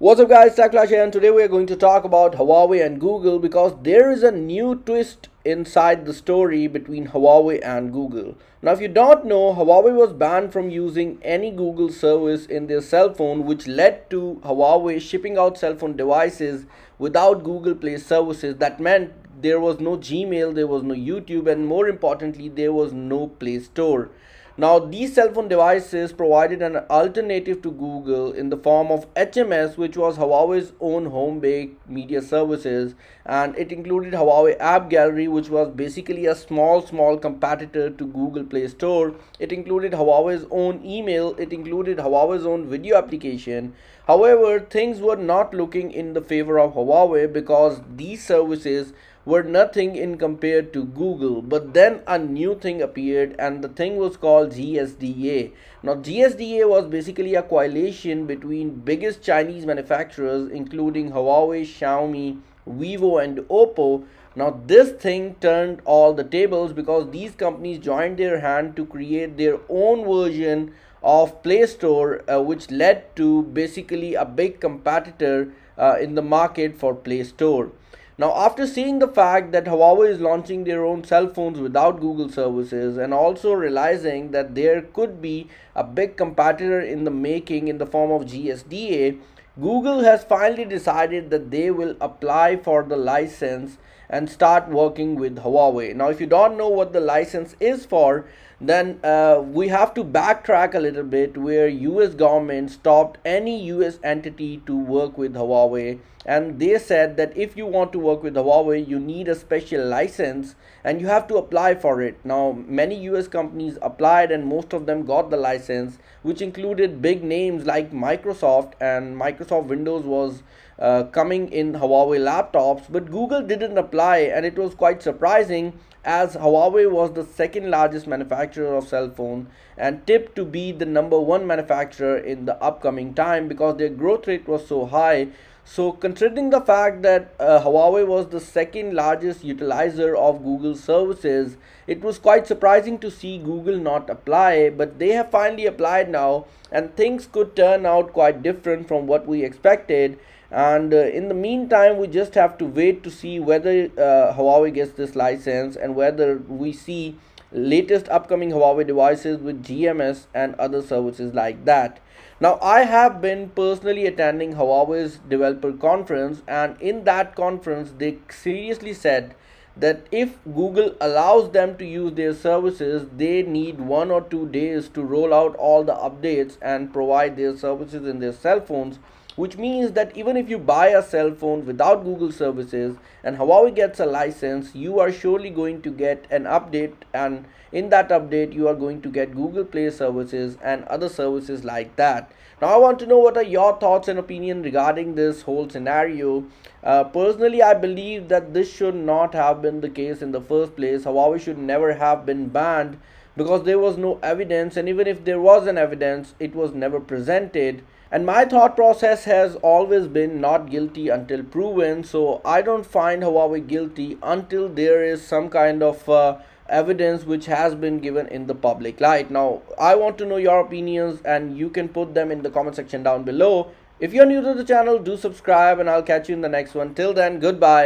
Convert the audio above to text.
What's up guys, Taklash here, and today we are going to talk about Huawei and Google because there is a new twist inside the story between Huawei and Google. Now if you don't know, Huawei was banned from using any Google service in their cell phone, which led to Huawei shipping out cell phone devices without Google Play services. That meant there was no Gmail, there was no YouTube, and more importantly there was no Play Store. Now, these cell phone devices provided an alternative to Google in the form of HMS, which was Huawei's own home-based media services, and it included Huawei App Gallery, which was basically a small competitor to Google Play Store. It included Huawei's own email, it included Huawei's own video application. However, things were not looking in the favor of Huawei because these services were nothing in compared to Google. But then a new thing appeared, and the thing was called GSDA. Now GSDA was basically a coalition between biggest Chinese manufacturers including Huawei, Xiaomi, Vivo and Oppo. Now this thing turned all the tables because these companies joined their hand to create their own version of Play Store, which led to basically a big competitor in the market for Play Store. Now, after seeing the fact that Huawei is launching their own cell phones without Google services, and also realizing that there could be a big competitor in the making in the form of GSDA, Google has finally decided that they will apply for the license and start working with Huawei. Now, if you don't know what the license is for, then we have to backtrack a little bit, where US government stopped any US entity to work with Huawei, and they said that if you want to work with Huawei you need a special license and you have to apply for it. Now many US companies applied and most of them got the license, which included big names like Microsoft, and Microsoft Windows was coming in Huawei laptops, but Google didn't apply, and it was quite surprising as Huawei was the second largest manufacturer of cell phone and tipped to be the number one manufacturer in the upcoming time because their growth rate was so high. So considering the fact that Huawei was the second largest utilizer of Google services, it was quite surprising to see Google not apply, but they have finally applied now, and things could turn out quite different from what we expected. And in the meantime we just have to wait to see whether Huawei gets this license and whether we see latest upcoming Huawei devices with GMS and other services like that. Now I have been personally attending Huawei's developer conference, and in that conference they seriously said that if Google allows them to use their services, they need 1 or 2 days to roll out all the updates and provide their services in their cell phones, which means that even if you buy a cell phone without Google services and Huawei gets a license, you are surely going to get an update, and in that update you are going to get Google Play services and other services like that. Now I want to know what are your thoughts and opinion regarding this whole scenario. Personally, I believe that this should not have been the case in the first place. Huawei should never have been banned because there was no evidence, and even if there was an evidence, it was never presented. And my thought process has always been not guilty until proven, so I don't find Huawei guilty until there is some kind of evidence which has been given in the public light. Now I want to know your opinions, and you can put them in the comment section down below. If you're new to the channel, do subscribe, and I'll catch you in the next one. Till then, goodbye.